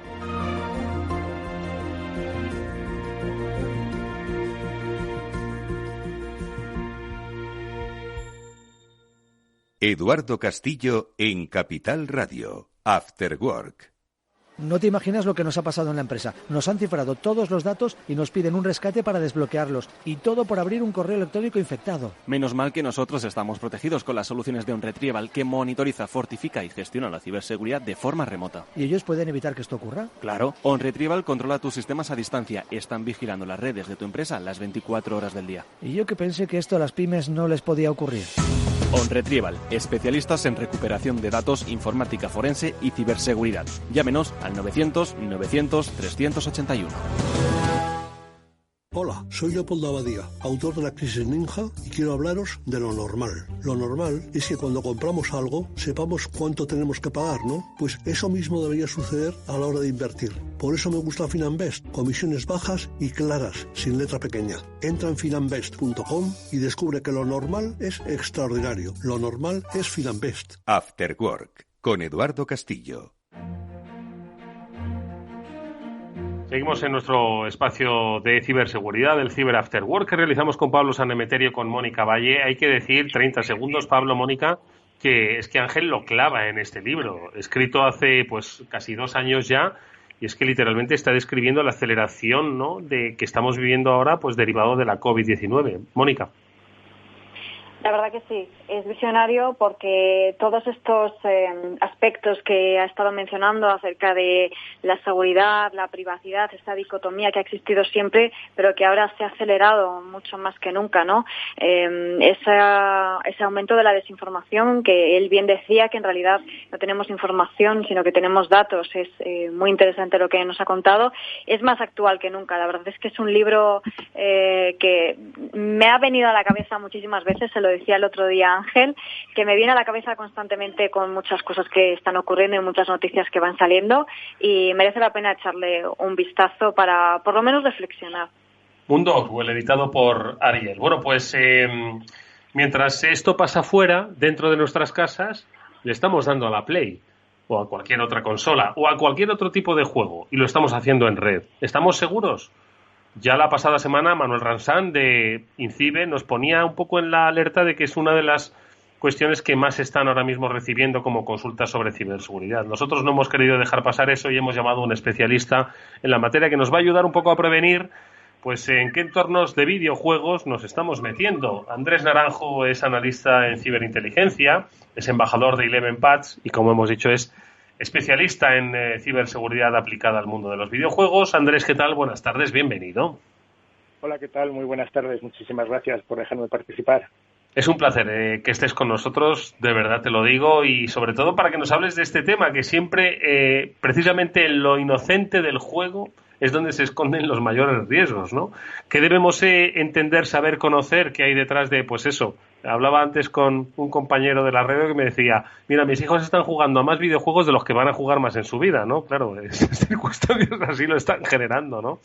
Eduardo Castillo en Capital Radio, After Work. No te imaginas lo que nos ha pasado en la empresa. Nos han cifrado todos los datos y nos piden un rescate para desbloquearlos. Y todo por abrir un correo electrónico infectado. Menos mal que nosotros estamos protegidos con las soluciones de OnRetrieval, que monitoriza, fortifica y gestiona la ciberseguridad de forma remota. ¿Y ellos pueden evitar que esto ocurra? Claro. OnRetrieval controla tus sistemas a distancia. Están vigilando las redes de tu empresa las 24 horas del día. Y yo que pensé que esto a las pymes no les podía ocurrir. OnRetrieval, especialistas en recuperación de datos, informática forense y ciberseguridad. Llámenos al 900-900-381. Hola, soy Leopoldo Abadía, autor de La Crisis Ninja, y quiero hablaros de lo normal. Lo normal es que cuando compramos algo sepamos cuánto tenemos que pagar, ¿no? Pues eso mismo debería suceder a la hora de invertir. Por eso me gusta Finanbest, comisiones bajas y claras, sin letra pequeña. Entra en finanbest.com y descubre que lo normal es extraordinario. Lo normal es Finanbest. After Work, con Eduardo Castillo. Seguimos en nuestro espacio de ciberseguridad, el Cyber After Work, que realizamos con Pablo Sanemeterio, con Mónica Valle. Hay que decir, 30 segundos, Pablo, Mónica, que es que Ángel lo clava en este libro, escrito hace pues casi 2 años ya, y es que literalmente está describiendo la aceleración, ¿no?, de que estamos viviendo ahora, pues derivado de la COVID-19. Mónica. La verdad que sí, es visionario porque todos estos aspectos que ha estado mencionando acerca de la seguridad, la privacidad, esta dicotomía que ha existido siempre, pero que ahora se ha acelerado mucho más que nunca, ¿no? Ese aumento de la desinformación, que él bien decía que en realidad no tenemos información, sino que tenemos datos. Es muy interesante lo que nos ha contado. Es más actual que nunca. La verdad es que es un libro que me ha venido a la cabeza muchísimas veces, se lo decía el otro día Ángel, que me viene a la cabeza constantemente con muchas cosas que están ocurriendo y muchas noticias que van saliendo, y merece la pena echarle un vistazo para por lo menos reflexionar. Mundo Orwell, editado por Ariel. Bueno, pues mientras esto pasa fuera, dentro de nuestras casas, le estamos dando a la Play o a cualquier otra consola o a cualquier otro tipo de juego, y lo estamos haciendo en red. ¿Estamos seguros? Ya la pasada semana Manuel Ransán de INCIBE nos ponía un poco en la alerta de que es una de las cuestiones que más están ahora mismo recibiendo como consultas sobre ciberseguridad. Nosotros no hemos querido dejar pasar eso y hemos llamado a un especialista en la materia que nos va a ayudar un poco a prevenir pues en qué entornos de videojuegos nos estamos metiendo. Andrés Naranjo es analista en ciberinteligencia, es embajador de 11pads y, como hemos dicho, es especialista en ciberseguridad aplicada al mundo de los videojuegos. Andrés, ¿qué tal? Buenas tardes, bienvenido. Hola, ¿qué tal? Muy buenas tardes. Muchísimas gracias por dejarme participar. Es un placer que estés con nosotros, de verdad te lo digo, y sobre todo para que nos hables de este tema, que siempre, precisamente en lo inocente del juego, es donde se esconden los mayores riesgos, ¿no? ¿Qué debemos entender, saber, conocer qué hay detrás de, pues eso? Hablaba antes con un compañero de la radio que me decía, mira, mis hijos están jugando a más videojuegos de los que van a jugar más en su vida, ¿no? Claro, esas circunstancias así lo están generando, ¿no?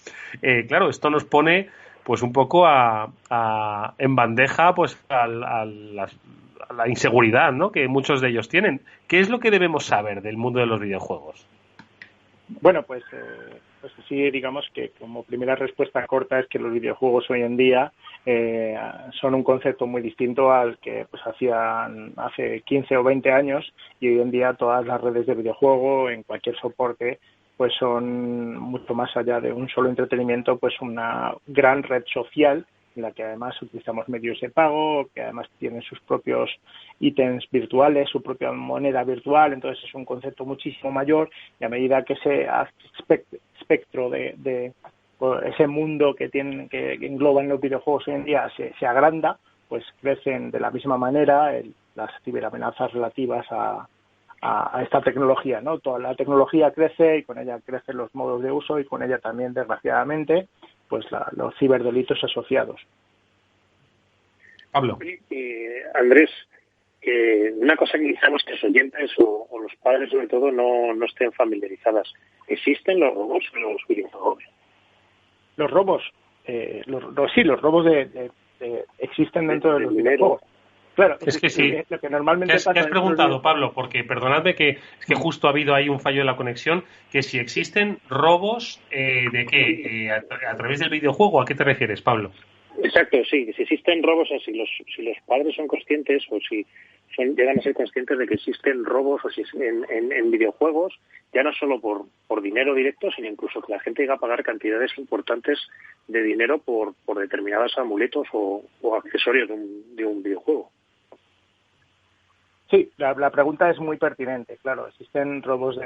Claro, esto nos pone pues un poco en bandeja pues a la inseguridad, ¿no?, que muchos de ellos tienen. ¿Qué es lo que debemos saber del mundo de los videojuegos? Bueno, pues sí, digamos que como primera respuesta corta es que los videojuegos hoy en día son un concepto muy distinto al que pues hacían hace 15 o 20 años, y hoy en día todas las redes de videojuego en cualquier soporte pues son mucho más allá de un solo entretenimiento, pues una gran red social en la que además utilizamos medios de pago, que además tienen sus propios ítems virtuales, su propia moneda virtual. Entonces es un concepto muchísimo mayor, y a medida que ese espectro de ese mundo que engloban los videojuegos hoy en día se agranda, pues crecen de la misma manera las ciberamenazas relativas a esta tecnología, ¿no? Toda la tecnología crece y con ella crecen los modos de uso y con ella también, desgraciadamente, pues los ciberdelitos asociados. Pablo. Andrés, una cosa que quizá nuestros oyentes o los padres sobre todo no estén familiarizadas. ¿Existen los robos en los videojuegos? Los robos, los robos existen dentro de los videojuegos. Claro, es que sí. Lo que normalmente ¿Qué has preguntado, Pablo? Porque perdonadme que justo ha habido ahí un fallo en la conexión, que si existen robos, ¿de qué? ¿A través del videojuego? ¿A qué te refieres, Pablo? Exacto, sí. Si existen robos, si los padres son conscientes o si llegan a ser conscientes de que existen robos o si en videojuegos, ya no solo por dinero directo, sino incluso que la gente llega a pagar cantidades importantes de dinero por determinados amuletos o accesorios de un videojuego. Sí, la pregunta es muy pertinente. Claro, existen robos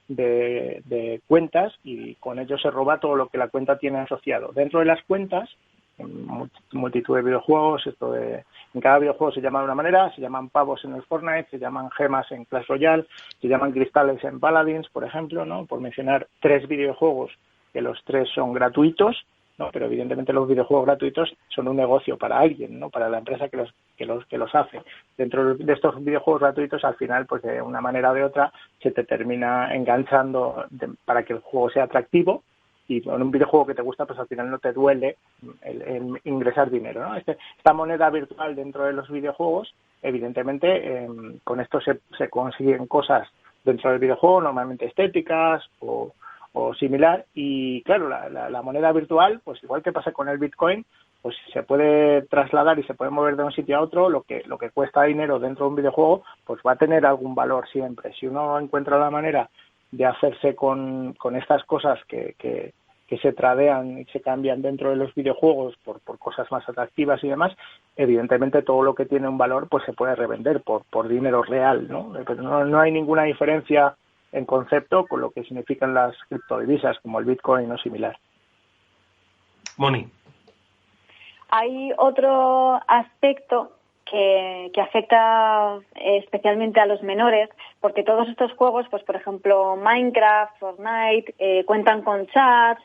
de cuentas y con ello se roba todo lo que la cuenta tiene asociado. Dentro de las cuentas, en multitud de videojuegos, en cada videojuego se llama de una manera, se llaman pavos en el Fortnite, se llaman gemas en Clash Royale, se llaman cristales en Paladins, por ejemplo, ¿no? Por mencionar 3 videojuegos, que los 3 son gratuitos, ¿no? Pero evidentemente los videojuegos gratuitos son un negocio para alguien, ¿no? Para la empresa que los hace. Dentro de estos videojuegos gratuitos, al final, pues de una manera o de otra, se te termina enganchando para que el juego sea atractivo, y en un videojuego que te gusta, pues al final no te duele el ingresar dinero, ¿no? Esta moneda virtual dentro de los videojuegos, evidentemente, con esto se consiguen cosas dentro del videojuego, normalmente estéticas o similar, y claro, la moneda virtual, pues igual que pasa con el Bitcoin, pues se puede trasladar y se puede mover de un sitio a otro. Lo que cuesta dinero dentro de un videojuego, pues va a tener algún valor siempre. Si uno encuentra la manera de hacerse con estas cosas que se tradean y se cambian dentro de los videojuegos por cosas más atractivas y demás, evidentemente todo lo que tiene un valor pues se puede revender por dinero real, ¿no? Pero no hay ninguna diferencia en concepto con lo que significan las criptodivisas como el Bitcoin o similar. Moni. Hay otro aspecto que afecta especialmente a los menores, porque todos estos juegos, pues por ejemplo Minecraft, Fortnite, cuentan con chats,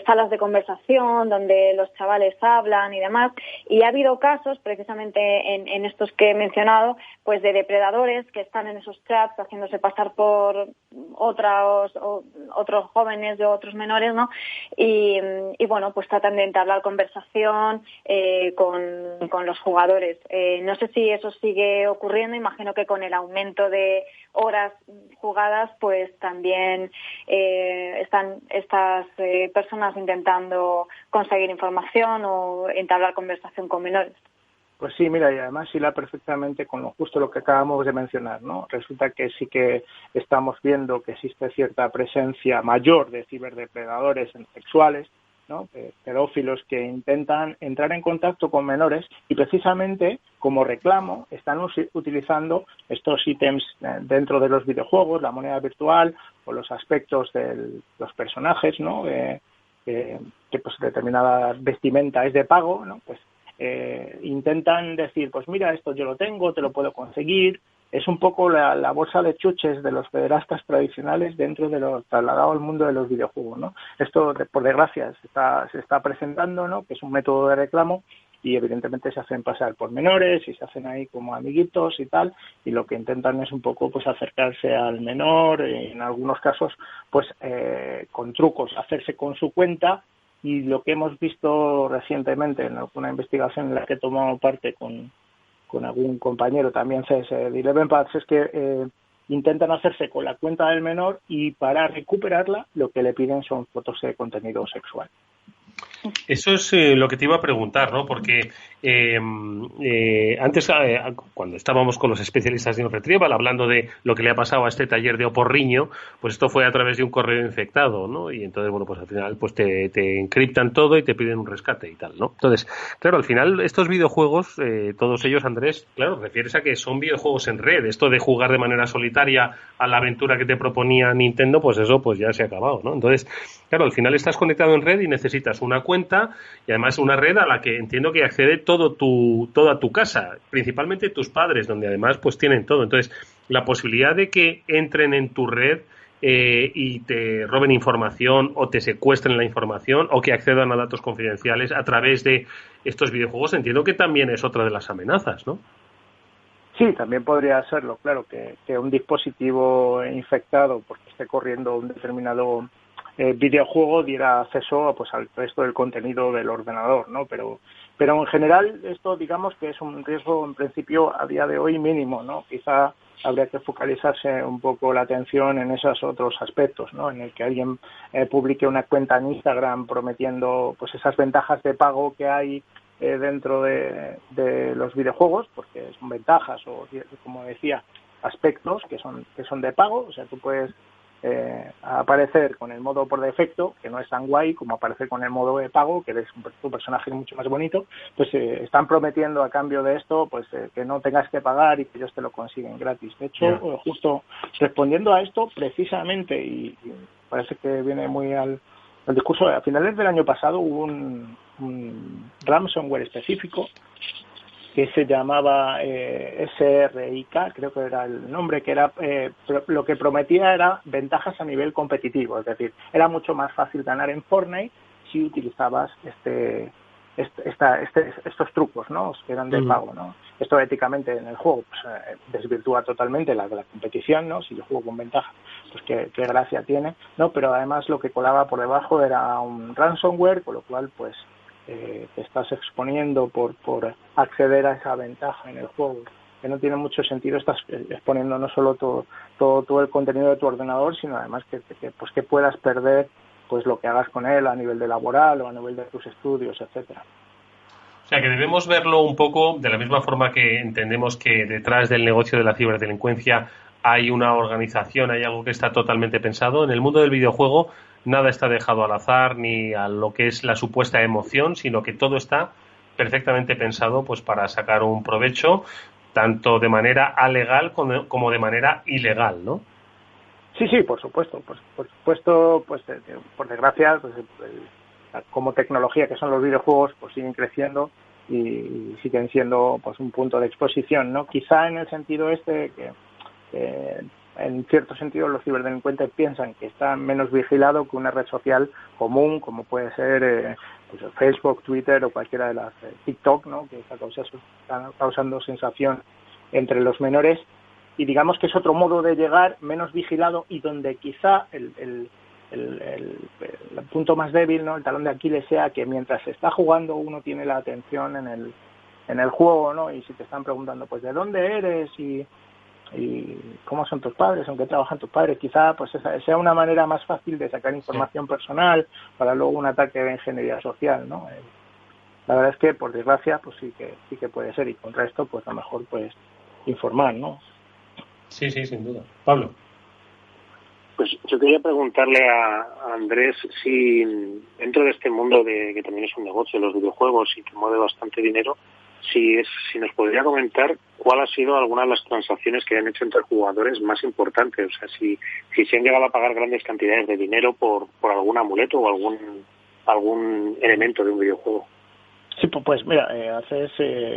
salas de conversación donde los chavales hablan y demás, y ha habido casos precisamente en estos que he mencionado, pues de depredadores que están en esos chats haciéndose pasar por otros jóvenes de otros menores, ¿no? Y bueno, pues tratan de entablar conversación con los jugadores. No sé si eso sigue ocurriendo, imagino que con el aumento de horas jugadas, pues también están estas personas intentando conseguir información o entablar conversación con menores. Pues sí, mira, y además hila perfectamente con justo lo que acabamos de mencionar, ¿no? Resulta que sí que estamos viendo que existe cierta presencia mayor de ciberdepredadores sexuales, ¿no? Pedófilos que intentan entrar en contacto con menores y precisamente como reclamo están utilizando estos ítems dentro de los videojuegos, la moneda virtual o los aspectos de los personajes, ¿no? Que pues determinada vestimenta es de pago, ¿no? Pues intentan decir, pues mira, esto yo lo tengo, te lo puedo conseguir. Es un poco la bolsa de chuches de los pederastas tradicionales dentro de lo trasladado al mundo de los videojuegos, ¿no? Esto, por desgracia, se está presentando, ¿no? Que es un método de reclamo y evidentemente se hacen pasar por menores y se hacen ahí como amiguitos y tal, y lo que intentan es un poco pues acercarse al menor, en algunos casos pues con trucos, hacerse con su cuenta. Y lo que hemos visto recientemente en alguna investigación en la que he tomado parte con algún compañero también de Eleven Paths es que intentan hacerse con la cuenta del menor y para recuperarla lo que le piden son fotos de contenido sexual. Eso es lo que te iba a preguntar, ¿no? Porque antes, cuando estábamos con los especialistas de Retrieval hablando de lo que le ha pasado a este taller de Oporriño, pues esto fue a través de un correo infectado, ¿no? Y entonces, bueno, pues al final pues te encriptan todo y te piden un rescate y tal, ¿no? Entonces, claro, al final estos videojuegos, todos ellos, Andrés, claro, refieres a que son videojuegos en red. Esto de jugar de manera solitaria a la aventura que te proponía Nintendo, pues eso pues ya se ha acabado, ¿no? Entonces, claro, al final estás conectado en red y necesitas una cuenta y además una red a la que entiendo que accede toda tu casa, principalmente tus padres, donde además pues tienen todo. Entonces, la posibilidad de que entren en tu red y te roben información o te secuestren la información o que accedan a datos confidenciales a través de estos videojuegos, entiendo que también es otra de las amenazas, ¿no? Sí, también podría serlo, claro, que un dispositivo infectado porque esté corriendo un determinado videojuego diera acceso pues al resto del contenido del ordenador, ¿no? Pero en general esto digamos que es un riesgo en principio a día de hoy mínimo, ¿no? Quizá habría que focalizarse un poco la atención en esos otros aspectos, ¿no? En el que alguien publique una cuenta en Instagram prometiendo pues esas ventajas de pago que hay dentro de los videojuegos, porque son ventajas o, como decía, aspectos que son de pago. O sea, tú puedes aparecer con el modo por defecto, que no es tan guay como aparecer con el modo de pago, que eres tu personaje mucho más bonito. Pues están prometiendo a cambio de esto pues que no tengas que pagar y que ellos te lo consiguen gratis. De hecho, justo respondiendo a esto precisamente, y parece que viene muy al discurso, a finales del año pasado hubo un ransomware específico que se llamaba SRIK, creo que era el nombre, que era lo que prometía era ventajas a nivel competitivo, es decir, era mucho más fácil ganar en Fortnite si utilizabas estos trucos, ¿no? Que eran de pago, ¿no? Esto éticamente en el juego pues, desvirtúa totalmente la competición, ¿no? Si yo juego con ventaja, pues qué gracia tiene, ¿no? Pero además lo que colaba por debajo era un ransomware, con lo cual pues te estás exponiendo por acceder a esa ventaja en el juego, que no tiene mucho sentido. Estás exponiendo no solo todo el contenido de tu ordenador, sino además que puedas perder pues lo que hagas con él a nivel de laboral o a nivel de tus estudios, etcétera. O sea, que debemos verlo un poco de la misma forma que entendemos que detrás del negocio de la ciberdelincuencia hay una organización, hay algo que está totalmente pensado. En el mundo del videojuego nada está dejado al azar ni a lo que es la supuesta emoción, sino que todo está perfectamente pensado pues para sacar un provecho tanto de manera alegal como de manera ilegal, ¿no? Sí, por supuesto. Por supuesto, pues por desgracia, pues, como tecnología que son los videojuegos, pues siguen creciendo y siguen siendo pues un punto de exposición, ¿no? Quizá en el sentido que en cierto sentido los ciberdelincuentes piensan que está menos vigilado que una red social común, como puede ser pues Facebook, Twitter o cualquiera de las TikTok, ¿no? Que está causando sensación entre los menores, y digamos que es otro modo de llegar menos vigilado y donde quizá el punto más débil, ¿no? El talón de Aquiles sea que mientras se está jugando uno tiene la atención en el juego, ¿no? Y si te están preguntando pues de dónde eres y cómo son tus padres, en qué trabajan tus padres, quizá pues esa sea una manera más fácil de sacar información personal para luego un ataque de ingeniería social, ¿no? La verdad es que por desgracia pues sí que puede ser, y contra esto pues a lo mejor pues informar, ¿no? Sí, sin duda. Pablo. Pues yo quería preguntarle a Andrés si dentro de este mundo que también es un negocio, los videojuegos, y que mueve bastante dinero, si nos podría comentar cuál ha sido alguna de las transacciones que han hecho entre jugadores más importantes. O sea, si se han llegado a pagar grandes cantidades de dinero por algún amuleto o algún elemento de un videojuego. Sí, pues mira, haces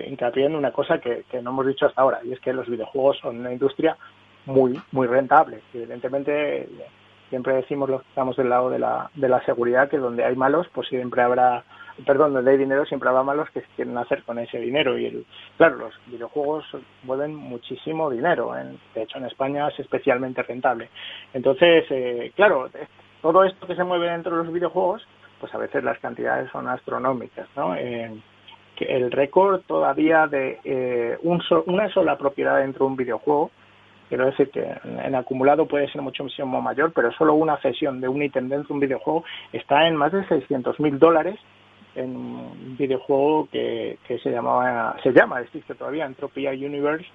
hincapié en una cosa que no hemos dicho hasta ahora, y es que los videojuegos son una industria muy muy rentable. Evidentemente, siempre decimos los que estamos del lado de la seguridad, que donde hay malos, pues siempre habrá, donde hay dinero siempre habrá malos que quieren hacer con ese dinero. Y claro, los videojuegos mueven muchísimo dinero. De hecho, en España es especialmente rentable. Entonces, claro, todo esto que se mueve dentro de los videojuegos, pues a veces las cantidades son astronómicas, ¿no? Que el récord todavía de una sola propiedad dentro de un videojuego, quiero decir que en acumulado puede ser muchísimo mayor, pero solo una cesión de un ítem dentro de un videojuego está en más de $600,000 en un videojuego que existe todavía, Entropia Universe,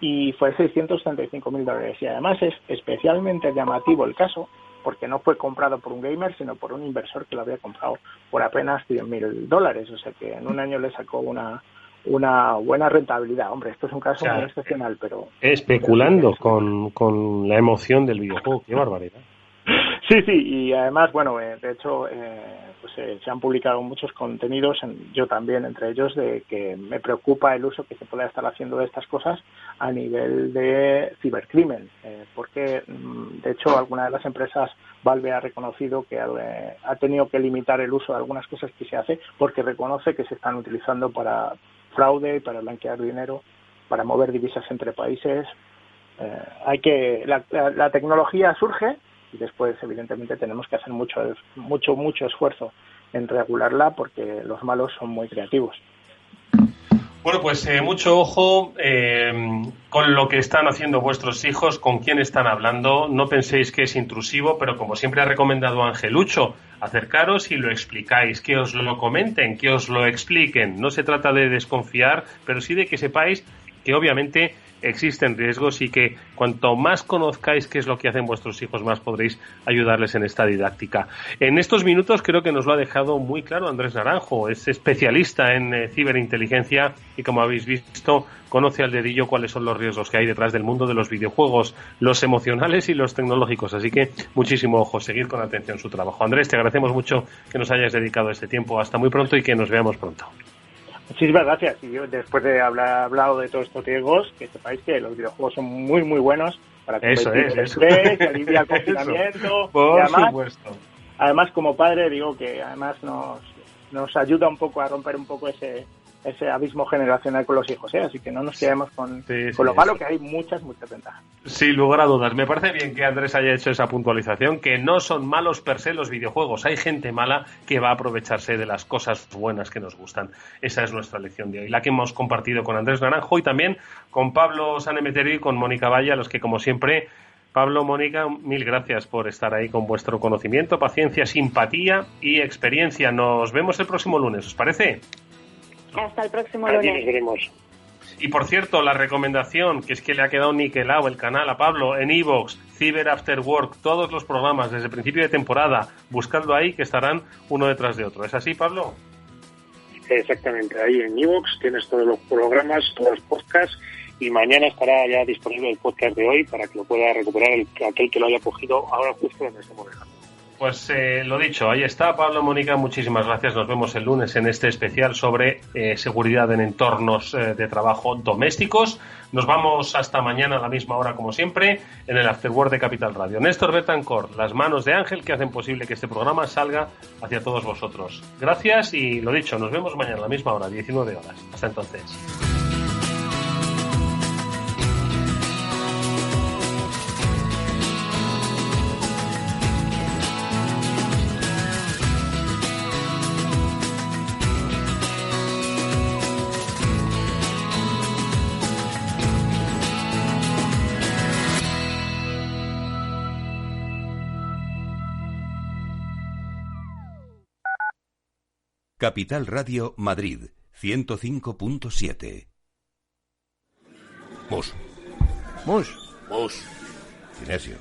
y fue $635.000. Y además es especialmente llamativo el caso, porque no fue comprado por un gamer, sino por un inversor que lo había comprado por apenas $100.000. O sea que en un año le sacó una buena rentabilidad. Hombre, esto es un caso muy excepcional, pero... Especulando con la emoción del videojuego. ¡Qué barbaridad! Sí, y además, bueno, de hecho, se han publicado muchos contenidos, yo también entre ellos, de que me preocupa el uso que se pueda estar haciendo de estas cosas a nivel de cibercrimen, porque, de hecho, alguna de las empresas, Valve ha reconocido que ha tenido que limitar el uso de algunas cosas que se hace, porque reconoce que se están utilizando para fraude, para blanquear dinero, para mover divisas entre países. La tecnología surge, y después, evidentemente, tenemos que hacer mucho esfuerzo en regularla, porque los malos son muy creativos. Bueno, pues mucho ojo con lo que están haciendo vuestros hijos, con quién están hablando. No penséis que es intrusivo, pero como siempre ha recomendado Angelucho, acercaros y lo explicáis, que os lo comenten, que os lo expliquen. No se trata de desconfiar, pero sí de que sepáis que obviamente existen riesgos y que cuanto más conozcáis qué es lo que hacen vuestros hijos, más podréis ayudarles en esta didáctica. En estos minutos creo que nos lo ha dejado muy claro Andrés Naranjo, es especialista en ciberinteligencia y, como habéis visto, conoce al dedillo cuáles son los riesgos que hay detrás del mundo de los videojuegos, los emocionales y los tecnológicos. Así que muchísimo ojo, seguir con atención su trabajo. Andrés, te agradecemos mucho que nos hayas dedicado este tiempo. Hasta muy pronto y que nos veamos pronto. Muchísimas gracias. Y yo, después de haber hablado de todos estos riesgos, que sepáis que los videojuegos son muy, muy buenos para combatir el estrés, alivia el confinamiento. Por supuesto. Además, como padre, digo que además nos ayuda un poco a romper un poco ese abismo generacional con los hijos, Así que no nos quedemos con lo malo, que hay muchas ventajas. Sin lugar a dudas. Me parece bien que Andrés haya hecho esa puntualización, que no son malos per se los videojuegos. Hay gente mala que va a aprovecharse de las cosas buenas que nos gustan. Esa es nuestra lección de hoy, la que hemos compartido con Andrés Naranjo y también con Pablo Sanemeterio y con Mónica Valle, a los que, como siempre, Pablo, Mónica, mil gracias por estar ahí con vuestro conocimiento, paciencia, simpatía y experiencia. Nos vemos el próximo lunes, ¿os parece? Hasta el próximo lunes. Aquí nos veremos. Y por cierto, la recomendación, que es que le ha quedado niquelado el canal a Pablo en iVoox, Cyber After Work, todos los programas desde el principio de temporada, buscadlo ahí, que estarán uno detrás de otro. ¿Es así, Pablo? Exactamente, ahí en iVoox tienes todos los programas, todos los podcasts, y mañana estará ya disponible el podcast de hoy para que lo pueda recuperar aquel que lo haya cogido ahora justo donde estamos dejando. Pues lo dicho, ahí está Pablo, Mónica, muchísimas gracias. Nos vemos el lunes en este especial sobre seguridad en entornos de trabajo domésticos. Nos vamos hasta mañana a la misma hora, como siempre, en el After Work de Capital Radio. Néstor Betancourt, las manos de Ángel que hacen posible que este programa salga hacia todos vosotros. Gracias y lo dicho, nos vemos mañana a la misma hora, 19 horas. Hasta entonces. Capital Radio Madrid 105.7. Mus. Sinesio.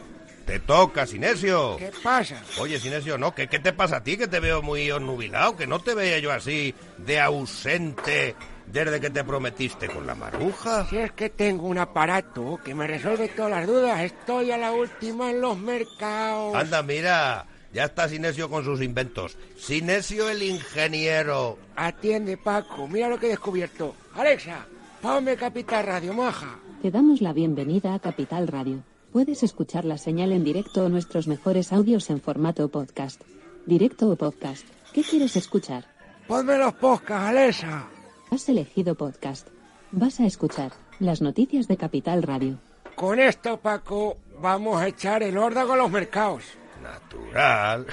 Te toca, Sinesio. ¿Qué pasa? Oye, Sinesio, ¿no? ¿Qué te pasa a ti? Que te veo muy onnubilado, que no te veía yo así de ausente desde que te prometiste con la Maruja. Si es que tengo un aparato que me resuelve todas las dudas. Estoy a la última en los mercados. Anda, mira. Ya está Sinesio con sus inventos. Sinesio el ingeniero. Atiende, Paco. Mira lo que he descubierto. Alexa, ponme Capital Radio, maja. Te damos la bienvenida a Capital Radio. Puedes escuchar la señal en directo o nuestros mejores audios en formato podcast. ¿Directo o podcast? ¿Qué quieres escuchar? Ponme los podcasts, Alexa. Has elegido podcast. Vas a escuchar las noticias de Capital Radio. Con esto, Paco, vamos a echar el órdago a los mercados. Natural.